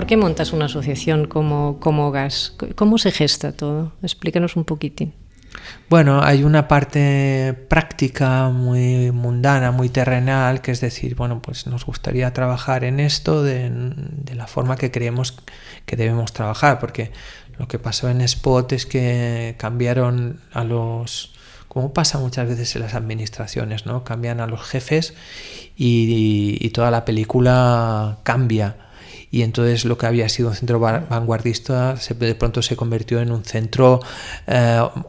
¿por qué montas una asociación como GAS? ¿Cómo se gesta todo? Explícanos un poquitín. Bueno, hay una parte práctica muy mundana, muy terrenal, que es decir, bueno, pues nos gustaría trabajar en esto de la forma que creemos que debemos trabajar, porque lo que pasó en Spot es que cambiaron a los, como pasa muchas veces en las administraciones, ¿no? Cambian a los jefes y toda la película cambia. Y entonces lo que había sido un centro vanguardista de pronto se convirtió en un centro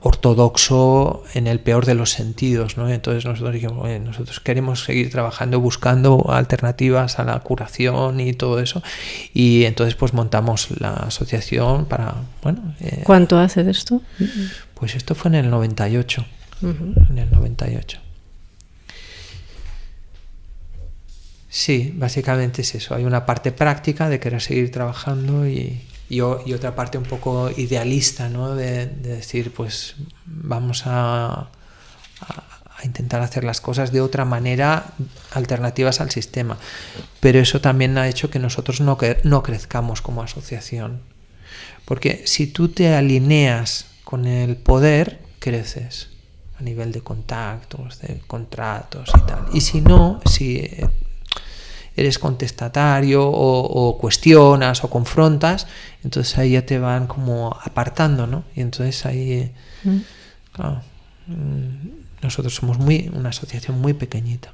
ortodoxo en el peor de los sentidos, ¿no? Entonces nosotros dijimos, nosotros queremos seguir trabajando, buscando alternativas a la curación y todo eso. Y entonces pues montamos la asociación para, bueno... ¿Cuánto hace de esto? Pues esto fue en el 98. En el 98. Sí, básicamente es eso. Hay una parte práctica de querer seguir trabajando y otra parte un poco idealista, ¿no? De decir, pues vamos a intentar hacer las cosas de otra manera, alternativas al sistema. Pero eso también ha hecho que nosotros no crezcamos como asociación. Porque si tú te alineas con el poder, creces a nivel de contactos, de contratos y tal. Y si no, si eres contestatario o cuestionas o confrontas, entonces ahí ya te van como apartando, ¿no? Y entonces ahí, claro, nosotros somos una asociación muy pequeñita.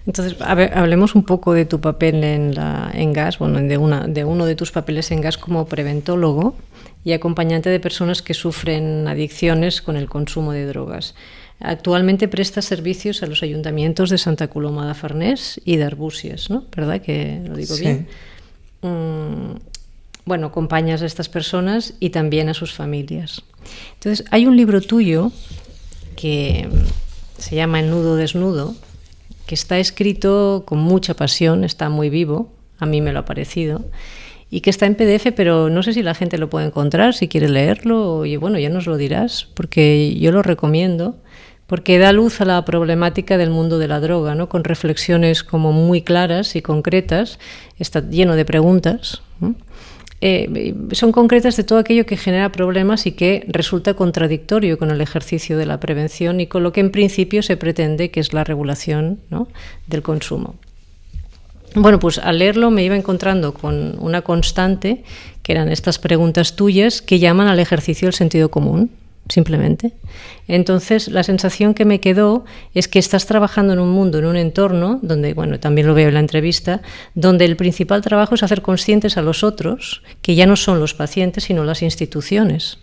Entonces, hablemos un poco de tu papel en GAS, bueno, de uno de tus papeles en GAS como preventólogo y acompañante de personas que sufren adicciones con el consumo de drogas. Actualmente presta servicios a los ayuntamientos de Santa Coloma de Farners y de Arbúcies, ¿no? ¿Verdad que lo digo bien? Bueno, acompañas a estas personas y también a sus familias. Entonces, hay un libro tuyo que se llama Ennudo Desnudo, que está escrito con mucha pasión, está muy vivo, a mí me lo ha parecido, y que está en PDF, pero no sé si la gente lo puede encontrar, si quiere leerlo, y bueno, ya nos lo dirás, porque yo lo recomiendo, porque da luz a la problemática del mundo de la droga, ¿no? Con reflexiones como muy claras y concretas, está lleno de preguntas, ¿no? Son concretas de todo aquello que genera problemas y que resulta contradictorio con el ejercicio de la prevención y con lo que en principio se pretende, que es la regulación, ¿no?, del consumo. Bueno, pues al leerlo me iba encontrando con una constante, que eran estas preguntas tuyas que llaman al ejercicio del sentido común, simplemente. Entonces, la sensación que me quedó es que estás trabajando en un mundo, en un entorno, donde, bueno, también lo veo en la entrevista, donde el principal trabajo es hacer conscientes a los otros, que ya no son los pacientes, sino las instituciones,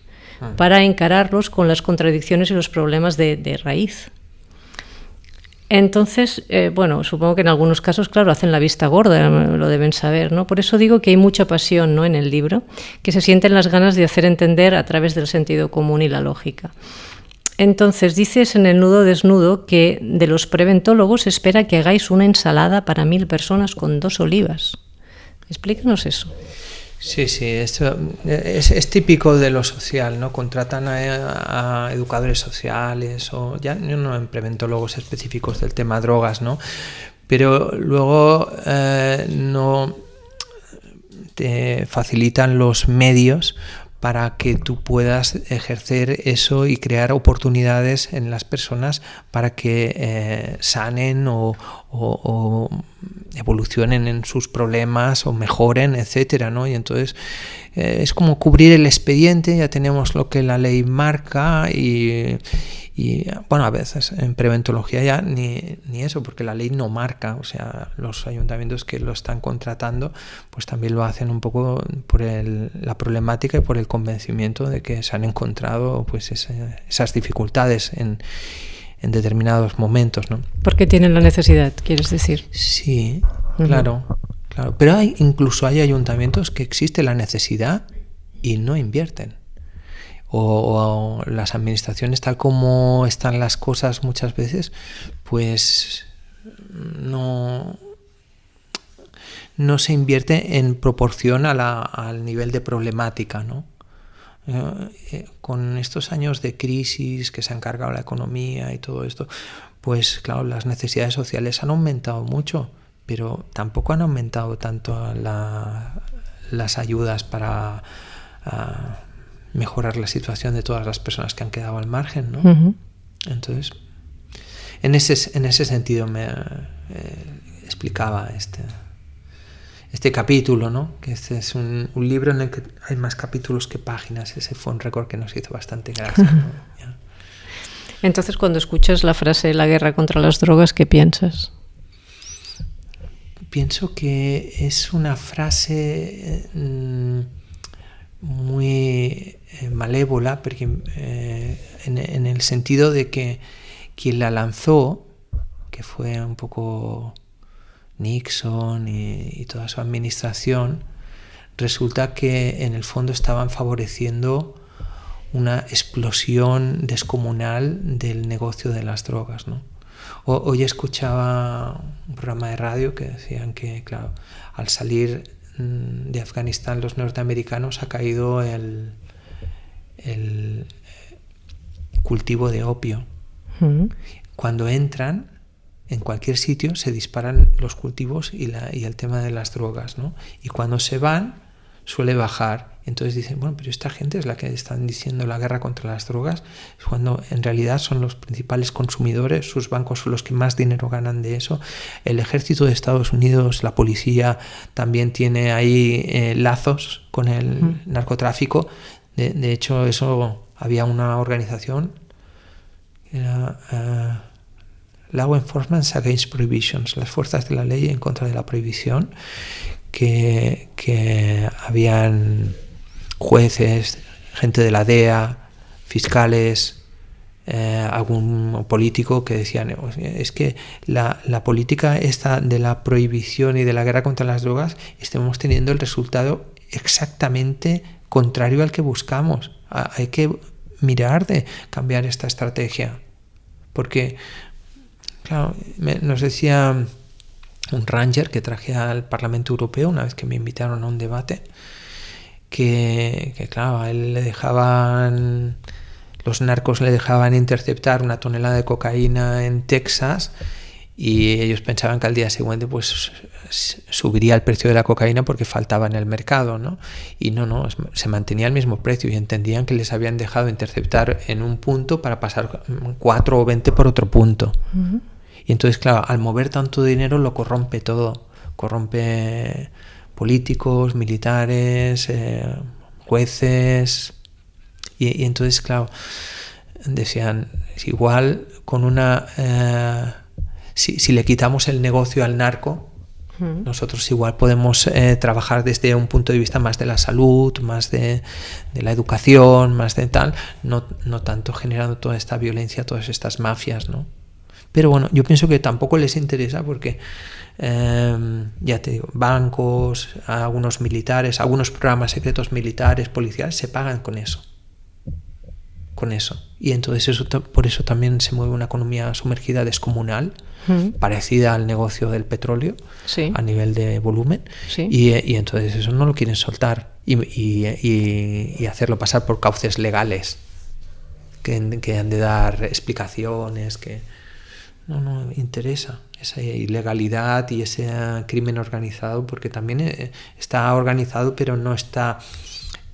para encararlos con las contradicciones y los problemas de raíz. Entonces, bueno, supongo que en algunos casos, claro, hacen la vista gorda, lo deben saber, ¿no? Por eso digo que hay mucha pasión, ¿no?, en el libro, que se sienten las ganas de hacer entender a través del sentido común y la lógica. Entonces, dices en Ennudo Desnudo que de los preventólogos se espera que hagáis una ensalada para 1000 personas con 2 olivas. Explícanos eso. Sí, esto es típico de lo social, ¿no? Contratan a educadores sociales o ya no en preventólogos específicos del tema drogas, ¿no? Pero luego no te facilitan los medios para que tú puedas ejercer eso y crear oportunidades en las personas para que sanen o evolucionen en sus problemas o mejoren, etcétera, ¿no? Y entonces es como cubrir el expediente, ya tenemos lo que la ley marca y bueno, a veces en preventología ya ni eso, porque la ley no marca, o sea, los ayuntamientos que lo están contratando pues también lo hacen un poco por la problemática y por el convencimiento de que se han encontrado pues esas dificultades en determinados momentos, ¿no? Porque tienen la necesidad, ¿quieres decir? Sí, claro. Pero incluso hay ayuntamientos que existe la necesidad y no invierten. O las administraciones, tal como están las cosas muchas veces, pues no se invierte en proporción al nivel de problemática, ¿no? Con estos años de crisis que se ha encargado la economía y todo esto, pues claro, las necesidades sociales han aumentado mucho, pero tampoco han aumentado tanto las ayudas para mejorar la situación de todas las personas que han quedado al margen, ¿no? Uh-huh. Entonces, en ese sentido me explicaba este capítulo, ¿no? Que este es un libro en el que hay más capítulos que páginas. Ese fue un récord que nos hizo bastante gracia, ¿no? Yeah. Entonces, cuando escuchas la frase "la guerra contra las drogas", ¿qué piensas? Pienso que es una frase muy malévola, porque en el sentido de que quien la lanzó, que fue un poco Nixon y toda su administración, resulta que en el fondo estaban favoreciendo una explosión descomunal del negocio de las drogas, ¿no? Hoy escuchaba un programa de radio que decían que, claro, al salir de Afganistán los norteamericanos ha caído el cultivo de opio. Uh-huh. Cuando entran en cualquier sitio se disparan los cultivos y el tema de las drogas, ¿no? Y cuando se van suele bajar. Entonces dicen, bueno, pero esta gente es la que están diciendo la guerra contra las drogas, cuando en realidad son los principales consumidores, sus bancos son los que más dinero ganan de eso. El ejército de Estados Unidos, la policía, también tiene ahí lazos con el narcotráfico. De hecho, eso había una organización, era Law Enforcement Against Prohibitions, las fuerzas de la ley en contra de la prohibición, que habían jueces, gente de la DEA, fiscales, algún político que decían, es que la política esta de la prohibición y de la guerra contra las drogas, estamos teniendo el resultado exactamente contrario al que buscamos. Hay que mirar de cambiar esta estrategia, porque claro, nos decía un ranger que traje al Parlamento Europeo una vez que me invitaron a un debate, que claro, a él los narcos le dejaban interceptar 1 tonelada de cocaína en Texas y ellos pensaban que al día siguiente pues subiría el precio de la cocaína porque faltaba en el mercado, ¿no? Y no, se mantenía el mismo precio y entendían que les habían dejado interceptar en un punto para pasar 4 o 20 por otro punto. Uh-huh. Y entonces, claro, al mover tanto dinero lo corrompe todo, corrompe políticos, militares, jueces, y entonces, claro, decían, igual con si le quitamos el negocio al narco, nosotros igual podemos trabajar desde un punto de vista más de la salud, más de la educación, más de tal, no tanto generando toda esta violencia, todas estas mafias, ¿no? Pero bueno, yo pienso que tampoco les interesa porque, ya te digo, bancos, algunos militares, algunos programas secretos militares, policiales, se pagan con eso. Y entonces por eso también se mueve una economía sumergida descomunal, parecida al negocio del petróleo, sí, a nivel de volumen, sí. Y entonces eso no lo quieren soltar y hacerlo pasar por cauces legales que han de dar explicaciones, que no interesa esa ilegalidad y ese crimen organizado, porque también está organizado pero no está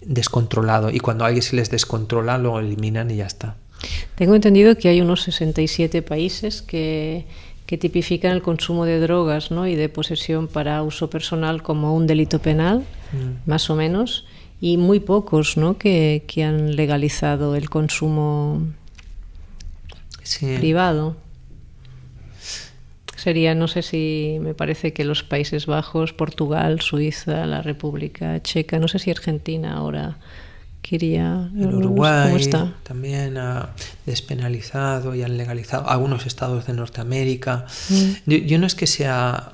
descontrolado, y cuando a alguien se les descontrola lo eliminan y ya está. Tengo entendido que hay unos 67 países que tipifican el consumo de drogas, ¿no? Y de posesión para uso personal como un delito penal, más o menos, y muy pocos, ¿no? que han legalizado el consumo privado. Sería, no sé si, me parece que los Países Bajos, Portugal, Suiza, la República Checa, no sé si Argentina ahora quería... El Uruguay, ¿cómo está? También ha despenalizado y han legalizado algunos estados de Norteamérica. Yo no es que sea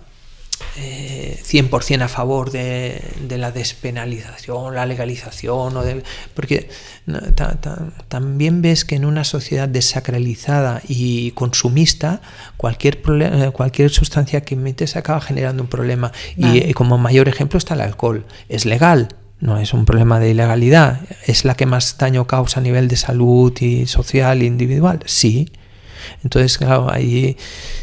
100% a favor de la despenalización, la legalización, porque también ves que en una sociedad desacralizada y consumista cualquier sustancia que metes acaba generando un problema. Vale. Y como mayor ejemplo está el alcohol. Es legal, no es un problema de ilegalidad, es la que más daño causa a nivel de salud y social e individual, sí. Entonces, claro, ahí...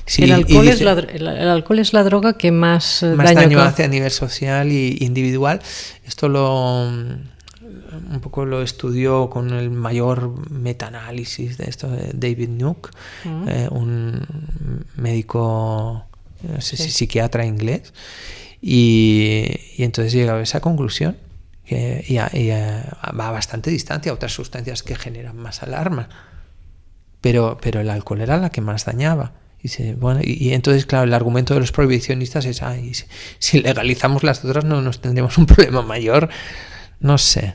Sí, el alcohol, el alcohol es la droga que más daño hace a nivel social y individual. Esto un poco lo estudió con el mayor metaanálisis de esto de David Nuke, un médico, no sé si psiquiatra inglés, y entonces llegaba a esa conclusión que va a bastante distancia a otras sustancias que generan más alarma, pero el alcohol era la que más dañaba. Y entonces, claro, el argumento de los prohibicionistas es, si legalizamos las otras no nos tendremos un problema mayor. No sé,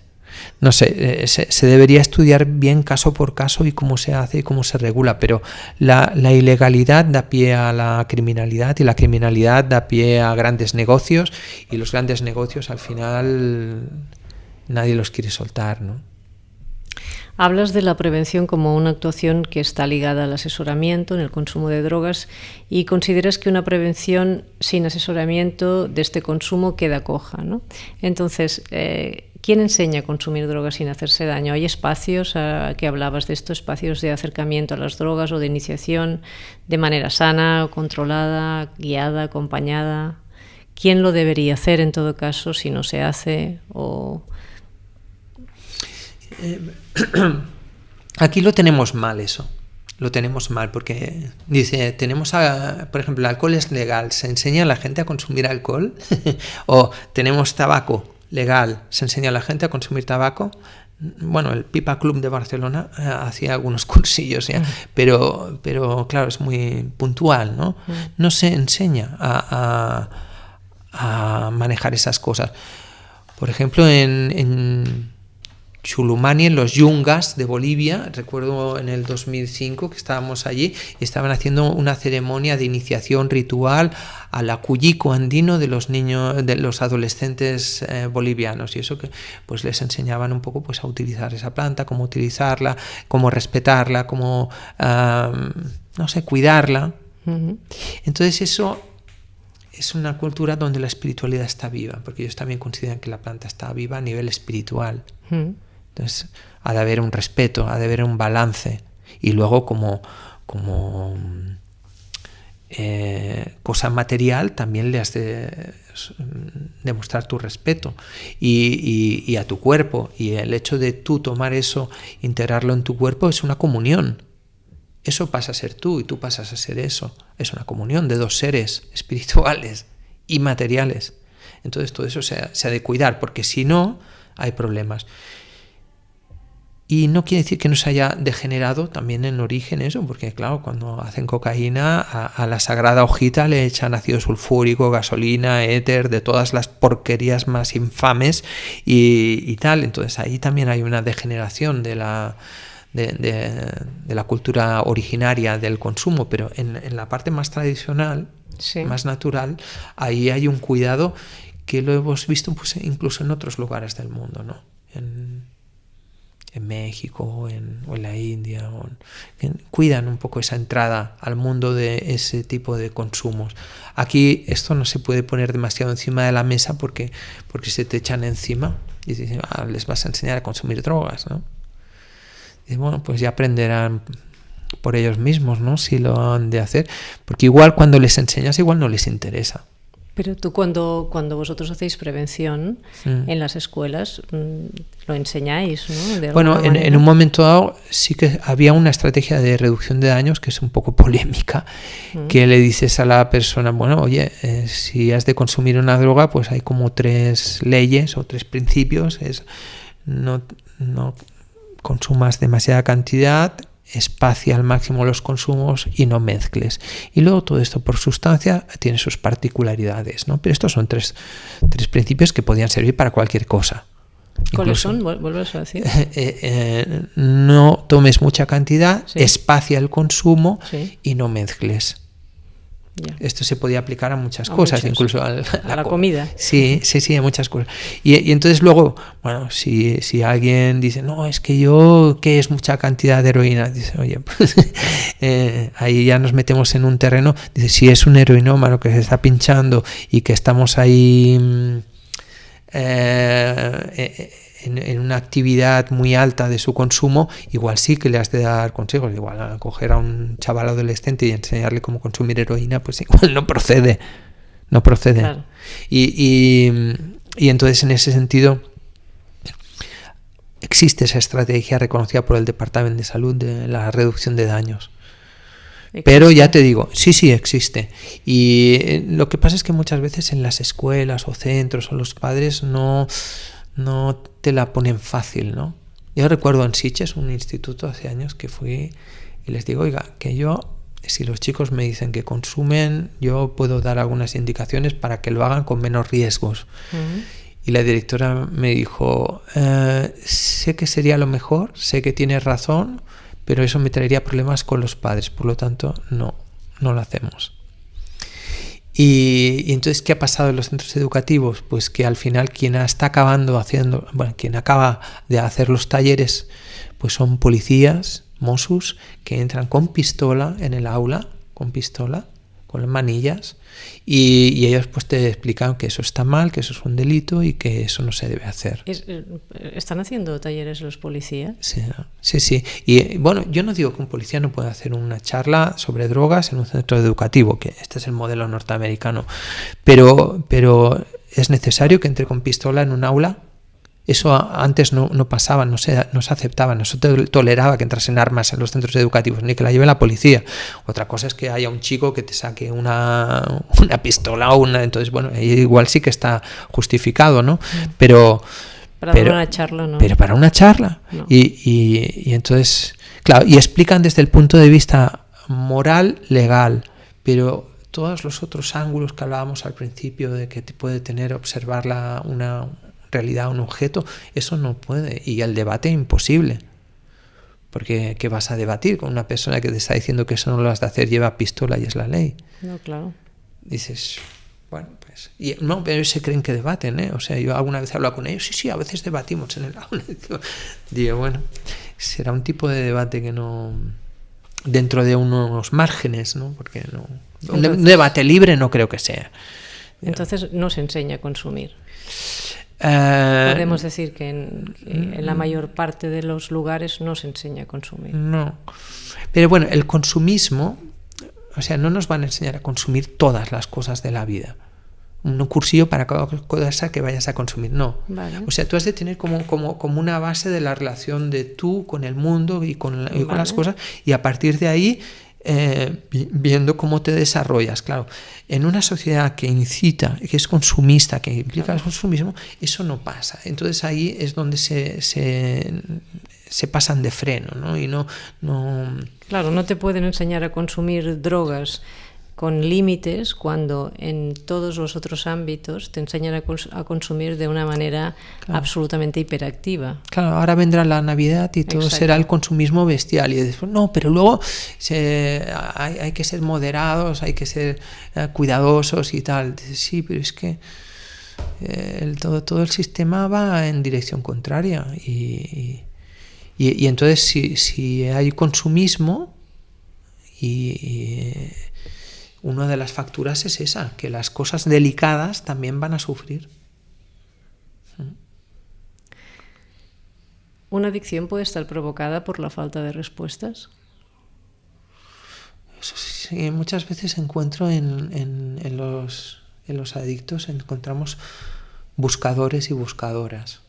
se debería estudiar bien caso por caso y cómo se hace y cómo se regula, pero la ilegalidad da pie a la criminalidad y la criminalidad da pie a grandes negocios, y los grandes negocios al final nadie los quiere soltar, ¿no? Hablas de la prevención como una actuación que está ligada al asesoramiento en el consumo de drogas, y consideras que una prevención sin asesoramiento de este consumo queda coja, ¿no? Entonces, ¿quién enseña a consumir drogas sin hacerse daño? ¿Hay espacios, que hablabas de esto, espacios de acercamiento a las drogas o de iniciación de manera sana, controlada, guiada, acompañada? ¿Quién lo debería hacer en todo caso si no se hace? Aquí lo tenemos mal, eso. Lo tenemos mal porque dice, por ejemplo, el alcohol es legal, ¿se enseña a la gente a consumir alcohol? O tenemos tabaco legal, ¿se enseña a la gente a consumir tabaco? Bueno, el Pipa Club de Barcelona hacía algunos cursillos ya, pero claro, es muy puntual, ¿no? No se enseña a manejar esas cosas. Por ejemplo, en Chulumani, en los Yungas de Bolivia, recuerdo en el 2005 que estábamos allí y estaban haciendo una ceremonia de iniciación ritual al acullico andino de los niños, de los adolescentes bolivianos, y eso que pues les enseñaban un poco pues a utilizar esa planta, cómo utilizarla, cómo respetarla, cómo no sé, cuidarla. Entonces eso es una cultura donde la espiritualidad está viva, porque ellos también consideran que la planta está viva a nivel espiritual. Entonces ha de haber un respeto, ha de haber un balance, y luego como cosa material también le has de demostrar tu respeto y a tu cuerpo, y el hecho de tú tomar eso, integrarlo en tu cuerpo, es una comunión. Eso pasa a ser tú y tú pasas a ser eso. Es una comunión de dos seres espirituales y materiales. Entonces todo eso se ha de cuidar, porque si no hay problemas. Y no quiere decir que no se haya degenerado también en origen eso, porque claro, cuando hacen cocaína, a la sagrada hojita le echan ácido sulfúrico, gasolina, éter, de todas las porquerías más infames y tal. Entonces ahí también hay una degeneración de la cultura originaria del consumo, pero en la parte más tradicional, más natural, ahí hay un cuidado que lo hemos visto pues, incluso en otros lugares del mundo, ¿no? En México o en la India, cuidan un poco esa entrada al mundo de ese tipo de consumos. Aquí esto no se puede poner demasiado encima de la mesa porque se te echan encima y dicen, les vas a enseñar a consumir drogas, ¿no? Y bueno, pues ya aprenderán por ellos mismos, ¿no? Si lo han de hacer, porque igual cuando les enseñas igual no les interesa. Pero tú cuando vosotros hacéis prevención en las escuelas, lo enseñáis, ¿no? Bueno, en un momento dado sí que había una estrategia de reducción de daños que es un poco polémica, que le dices a la persona, bueno, oye, si has de consumir una droga, pues hay como 3 leyes o 3 principios, es no consumas demasiada cantidad, espacia al máximo los consumos y no mezcles. Y luego todo esto por sustancia tiene sus particularidades, ¿no? Pero estos son 3 principios que podían servir para cualquier cosa. ¿Cuáles son? ¿Vuelves a decir? No tomes mucha cantidad, espacia el consumo y no mezcles. Ya. Esto se podía aplicar a muchas cosas, incluso a la comida. Sí, a muchas cosas. Y entonces luego, bueno, si alguien dice, no, es que yo, ¿qué es mucha cantidad de heroína? Dice, oye, pues ahí ya nos metemos en un terreno. Dice, si es un heroinómano que se está pinchando y que estamos ahí en una actividad muy alta de su consumo, igual sí que le has de dar consejos. Igual a coger a un chaval adolescente y enseñarle cómo consumir heroína, pues igual no procede. Claro. Y entonces, en ese sentido, existe esa estrategia reconocida por el Departamento de Salud de la reducción de daños. ¿Existe? Pero ya te digo, sí existe. Y lo que pasa es que muchas veces en las escuelas o centros o los padres no te la ponen fácil, ¿no? Yo recuerdo en Sitges, un instituto hace años, que fui y les digo, oiga, que yo, si los chicos me dicen que consumen, yo puedo dar algunas indicaciones para que lo hagan con menos riesgos. Uh-huh. Y la directora me dijo, sé que sería lo mejor, sé que tienes razón, pero eso me traería problemas con los padres, por lo tanto no lo hacemos. Y entonces, ¿qué ha pasado en los centros educativos? Pues que al final quien acaba de hacer los talleres, pues son policías, Mossos, que entran con pistola en el aula, con las manillas, y ellos pues te explican que eso está mal, que eso es un delito y que eso no se debe hacer. ¿Están haciendo talleres los policías? Sí. Y bueno, yo no digo que un policía no pueda hacer una charla sobre drogas en un centro educativo, que este es el modelo norteamericano, pero ¿es necesario que entre con pistola en un aula? Eso antes no pasaba, no se aceptaba, no se toleraba que entrasen armas en los centros educativos, ni que la lleve la policía. Otra cosa es que haya un chico que te saque una pistola entonces, bueno, igual sí que está justificado, ¿no? Pero para una charla, ¿no? Pero para una charla. No. Y entonces, claro, y explican desde el punto de vista moral, legal, pero todos los otros ángulos que hablábamos al principio de que te puede tener observar una realidad, un objeto, eso no puede, y el debate es imposible, porque ¿qué vas a debatir con una persona que te está diciendo que eso no lo has de hacer, lleva pistola y es la ley? No, claro. Dices, bueno, pues no, pero ellos se creen que debaten, ¿eh? O sea, yo alguna vez he hablado con ellos, sí, a veces debatimos en el aula. Digo, bueno, será un tipo de debate que no, dentro de unos márgenes, ¿no? Porque no, entonces, un debate libre no creo que sea. Entonces no se enseña a consumir. Podemos decir que en la mayor parte de los lugares no se enseña a consumir. No, pero bueno, el consumismo, o sea, no nos van a enseñar a consumir todas las cosas de la vida. Un cursillo para cada cosa que vayas a consumir, no. Vale. O sea, tú has de tener como una base de la relación de tú con el mundo y con las cosas, y a partir de ahí viendo cómo te desarrollas. Claro, en una sociedad que incita, que es consumista, que implica el consumismo, eso no pasa. Entonces ahí es donde se pasan de freno, ¿no? Y no. Claro, no te pueden enseñar a consumir drogas con límites cuando en todos los otros ámbitos te enseñan a consumir de una manera absolutamente hiperactiva. Claro, ahora vendrá la Navidad y todo será el consumismo bestial. Y después, no, pero luego hay que ser moderados, hay que ser cuidadosos y tal. Sí, pero es que todo el sistema va en dirección contraria. Y entonces si hay consumismo y una de las facturas es esa, que las cosas delicadas también van a sufrir. ¿Una adicción puede estar provocada por la falta de respuestas? Eso sí, muchas veces encuentro en los adictos, encontramos buscadores y buscadoras.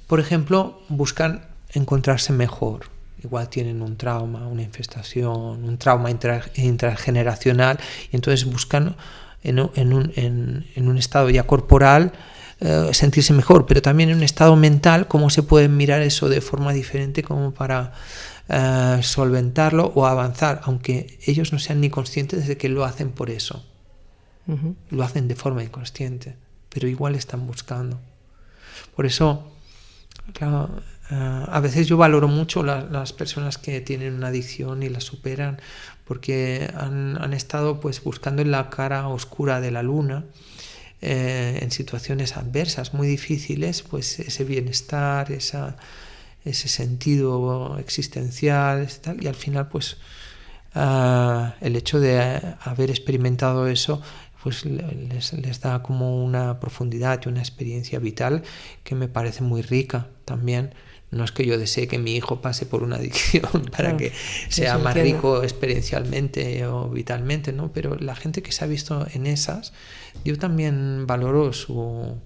Por ejemplo, buscan encontrarse mejor. Igual tienen un trauma, una infestación, un trauma intrageneracional, y entonces buscan en un estado ya corporal sentirse mejor, pero también en un estado mental cómo se puede mirar eso de forma diferente como para solventarlo o avanzar, aunque ellos no sean ni conscientes de que lo hacen por eso. Uh-huh. Lo hacen de forma inconsciente, pero igual están buscando. Por eso, claro, a veces yo valoro mucho las personas que tienen una adicción y la superan, porque han estado pues buscando en la cara oscura de la luna, en situaciones adversas muy difíciles, pues ese bienestar, ese sentido existencial, tal, y al final pues el hecho de haber experimentado eso pues les da como una profundidad y una experiencia vital que me parece muy rica también. No es que yo desee que mi hijo pase por una adicción para que sea más rico experiencialmente o vitalmente, ¿no? Pero la gente que se ha visto en esas, yo también valoro su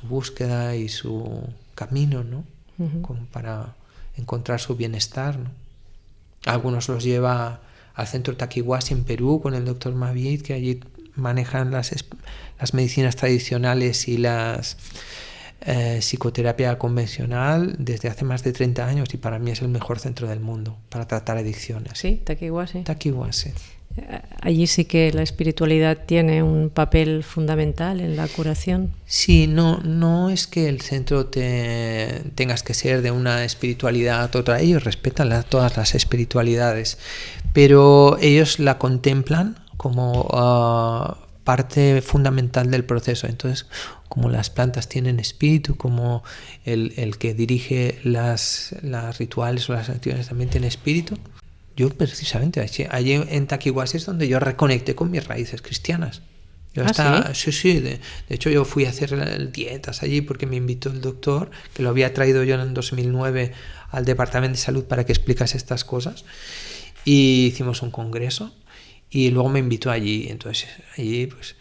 búsqueda y su camino, ¿no? Como para encontrar su bienestar, ¿no? Algunos los lleva al centro Takiwasi en Perú con el doctor Mavid, que allí manejan las medicinas tradicionales y las psicoterapia convencional desde hace más de 30 años, y para mí es el mejor centro del mundo para tratar adicciones. Sí, Takiwasi. Takiwasi. Allí sí que la espiritualidad tiene un papel fundamental en la curación. Sí, no es que el centro tengas que ser de una espiritualidad u otra. Ellos respetan todas las espiritualidades, pero ellos la contemplan como parte fundamental del proceso. Entonces, como las plantas tienen espíritu, como el que dirige las rituales o las acciones también tiene espíritu, yo precisamente allí en Takiwasi es donde yo reconecté con mis raíces cristianas. Sí. De hecho, yo fui a hacer dietas allí porque me invitó el doctor, que lo había traído yo en 2009 al Departamento de Salud para que explicase estas cosas, y hicimos un congreso y luego me invitó allí. Entonces allí pues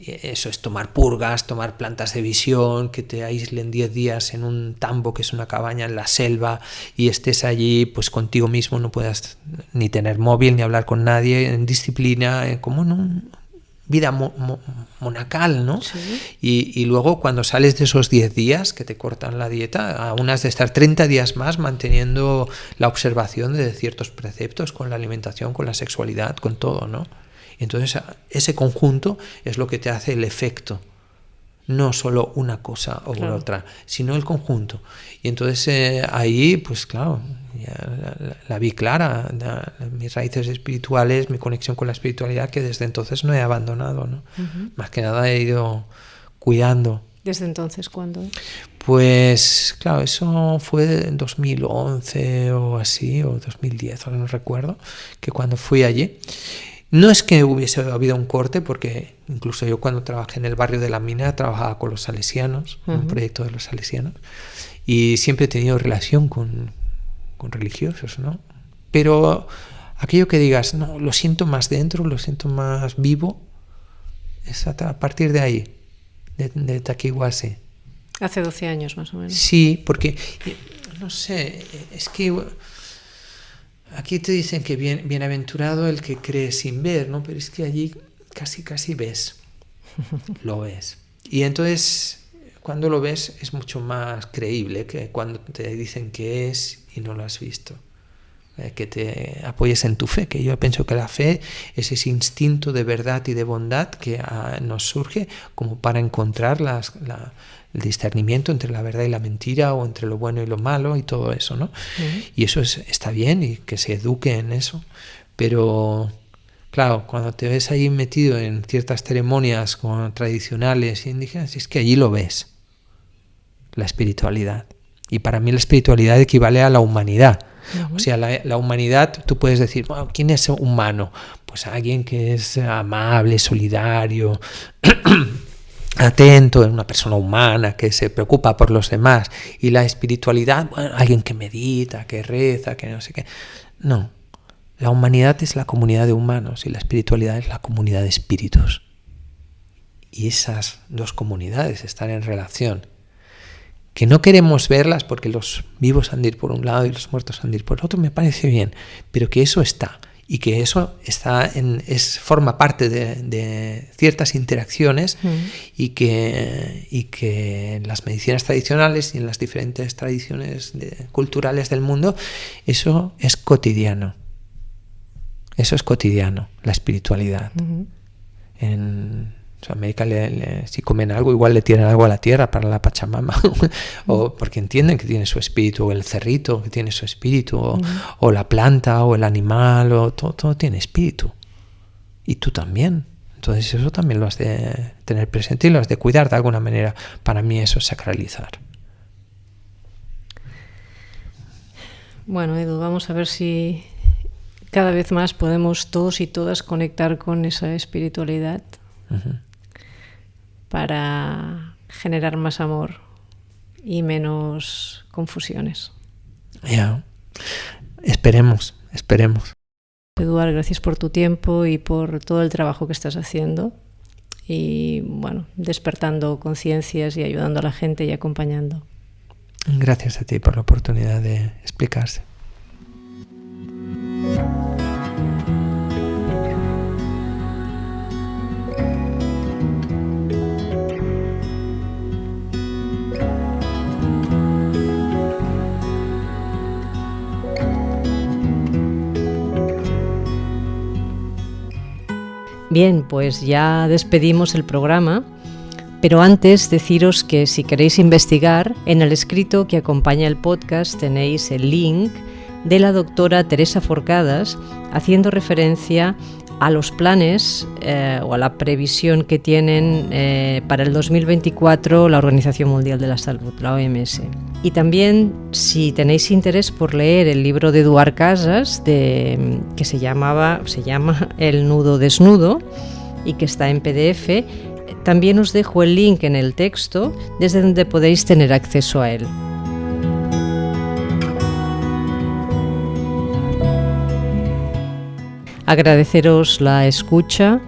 eso es tomar purgas, tomar plantas de visión, que te aíslen 10 días en un tambo, que es una cabaña en la selva, y estés allí pues contigo mismo, no puedas ni tener móvil ni hablar con nadie, en disciplina, como en una vida monacal, ¿no? Sí. Y luego cuando sales de esos 10 días que te cortan la dieta, aún has de estar 30 días más manteniendo la observación de ciertos preceptos con la alimentación, con la sexualidad, con todo, ¿no? Entonces ese conjunto es lo que te hace el efecto, no solo una cosa o la otra, sino el conjunto. Y entonces ahí, pues claro, ya la vi clara, mis raíces espirituales, mi conexión con la espiritualidad, que desde entonces no he abandonado, ¿no? Más que nada he ido cuidando. ¿Desde entonces cuándo? Pues claro, eso fue en 2011 o así, o 2010, ahora no recuerdo, que cuando fui allí. No es que hubiese habido un corte, porque incluso yo cuando trabajé en el barrio de La Mina trabajaba con los salesianos, un proyecto de los salesianos, y siempre he tenido relación con religiosos, ¿no? Pero aquello que digas, no, lo siento más dentro, lo siento más vivo, es a partir de ahí, de Takiwasi. Hace 12 años más o menos. Sí, porque, no sé, es que aquí te dicen que bienaventurado el que cree sin ver, ¿no? Pero es que allí casi ves, lo ves. Y entonces, cuando lo ves, es mucho más creíble que cuando te dicen que es y no lo has visto. Que te apoyes en tu fe, que yo pienso que la fe es ese instinto de verdad y de bondad que nos surge como para encontrar el discernimiento entre la verdad y la mentira, o entre lo bueno y lo malo y todo eso, ¿no? Y eso está bien, y que se eduque en eso, pero claro, cuando te ves ahí metido en ciertas ceremonias tradicionales y indígenas, es que allí lo ves, la espiritualidad. Y para mí la espiritualidad equivale a la humanidad. O sea, la humanidad, tú puedes decir, bueno, ¿quién es humano? Pues alguien que es amable, solidario, atento, es una persona humana que se preocupa por los demás. Y la espiritualidad, bueno, alguien que medita, que reza, que no sé qué. No, la humanidad es la comunidad de humanos y la espiritualidad es la comunidad de espíritus. Y esas dos comunidades están en relación. Que no queremos verlas porque los vivos han de ir por un lado y los muertos han de ir por el otro, me parece bien, pero que eso está, y que eso forma parte de ciertas interacciones, y que en las medicinas tradicionales y en las diferentes tradiciones culturales del mundo, eso es cotidiano. Eso es cotidiano, la espiritualidad. En América, si comen algo, igual le tiran algo a la tierra para la Pachamama, o porque entienden que tiene su espíritu, o el cerrito que tiene su espíritu, o la planta, o el animal, o todo tiene espíritu. Y tú también. Entonces eso también lo has de tener presente y lo has de cuidar de alguna manera. Para mí eso es sacralizar. Bueno, Edu, vamos a ver si cada vez más podemos todos y todas conectar con esa espiritualidad para generar más amor y menos confusiones. Ya, esperemos. Eduard, gracias por tu tiempo y por todo el trabajo que estás haciendo y bueno, despertando conciencias y ayudando a la gente y acompañando. Gracias a ti por la oportunidad de explicarse. Bien, pues ya despedimos el programa, pero antes deciros que si queréis investigar, en el escrito que acompaña el podcast tenéis el link de la doctora Teresa Forcadas haciendo referencia a los planes o a la previsión que tienen para el 2024 la Organización Mundial de la Salud, la OMS. Y también, si tenéis interés por leer el libro de Eduard Casas, que se llama El nudo desnudo y que está en PDF, también os dejo el link en el texto desde donde podéis tener acceso a él. Agradeceros la escucha,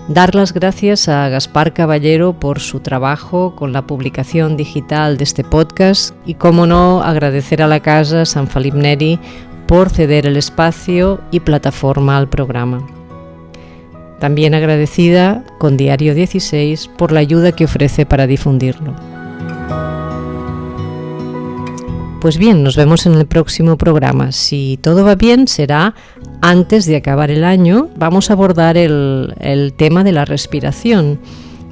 dar las gracias a Gaspar Caballero por su trabajo con la publicación digital de este podcast y, cómo no, agradecer a la Casa Sant Felip Neri por ceder el espacio y plataforma al programa. También agradecida con Diario 16 por la ayuda que ofrece para difundirlo. Pues bien, nos vemos en el próximo programa. Si todo va bien, será antes de acabar el año. Vamos a abordar el tema de la respiración.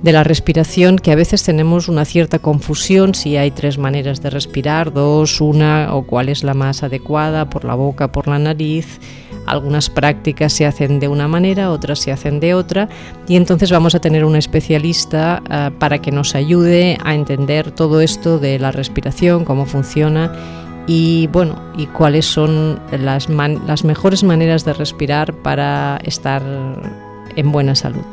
Que a veces tenemos una cierta confusión si hay 3 maneras de respirar, 2, 1 o cuál es la más adecuada, por la boca, por la nariz. Algunas prácticas se hacen de una manera, otras se hacen de otra, y entonces vamos a tener un especialista para que nos ayude a entender todo esto de la respiración, cómo funciona y cuáles son las mejores maneras de respirar para estar en buena salud.